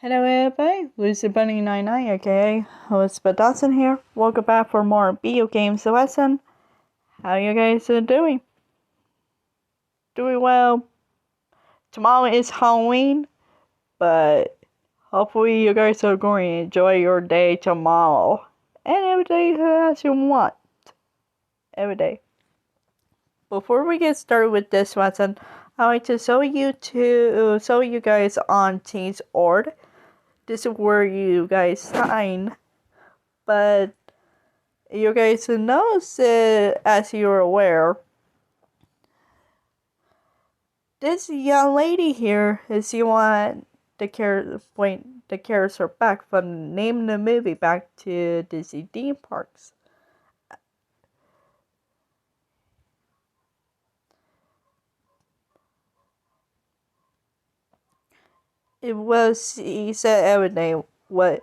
Hello everybody, Lucy Bunny 99 aka Elizabeth Dawson here. Welcome back for more video games lesson. How you guys doing? Doing well. Tomorrow is Halloween, but hopefully you guys are going to enjoy your day tomorrow. And every day as you want. Every day. Before we get started with this lesson, I'd like to show you guys on Teams Org. This is where you guys sign, but you guys notice it, as you're aware, this young lady here is the one that point the character back from the name of the movie back to Disney theme parks. It was, he said everything. What?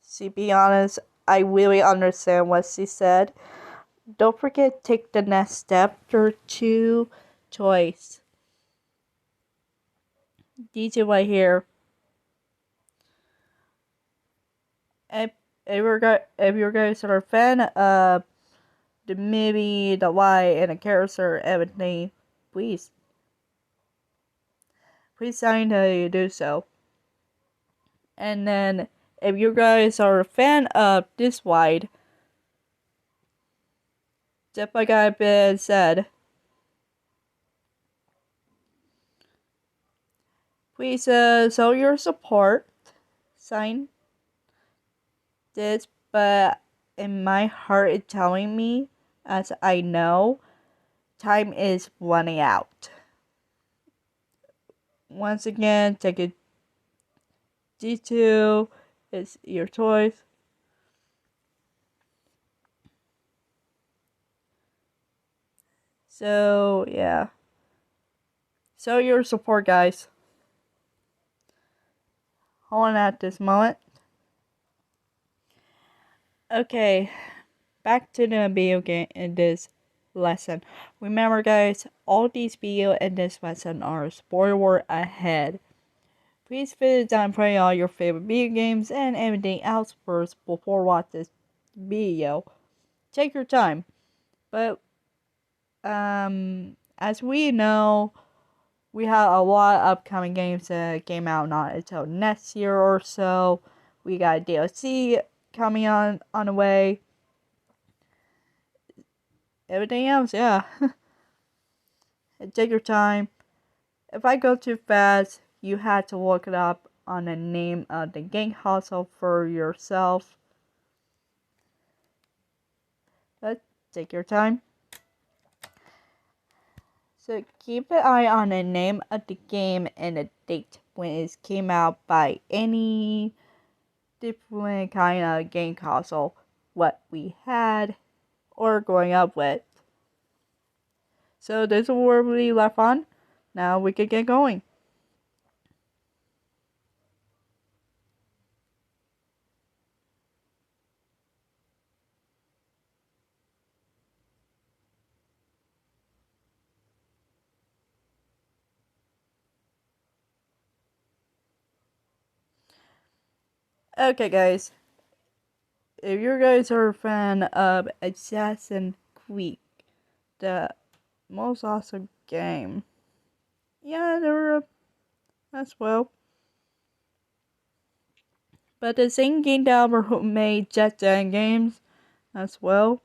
See, be honest, I really understand what she said. Don't forget, take the next step. There are two choice. These are right here. If you guys are a fan of the movie, the light, and the character, everything, please sign to do so. And then, if you guys are a fan of this wide, just like I've been said, please show your support. Sign this, but in my heart, it's telling me, as I know, time is running out. Once again, take a D2 is your choice. So, yeah. Show your support, guys. Hold on at this moment. Okay, back to the video game in this lesson. Remember, guys, all these videos in this lesson are spoiler ahead. Please visit down and play all your favorite video games and everything else first before watch this video. Take your time. But as we know, we have a lot of upcoming games that came out not until next year or so. We got DLC coming on the way. Everything else, yeah. Take your time. If I go too fast, you have to look it up on the name of the game console for yourself. But take your time. So keep an eye on the name of the game and the date when it came out by any different kind of game console what we had or growing up with. So this is where we left on. Now we can get going. Okay, guys. If you guys are a fan of Assassin's Creed, the most awesome game, yeah, they're as well. But the same game developer who made Jet Set games as well.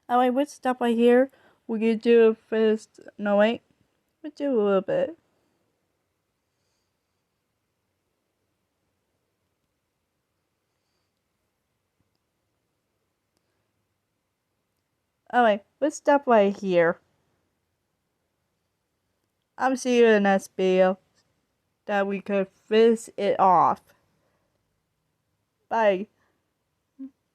Alright, which stuff right here? We could do first. No, wait. We do a little bit. Alright, let's stop right here. I'll see you in the next video that we could finish it off. Bye.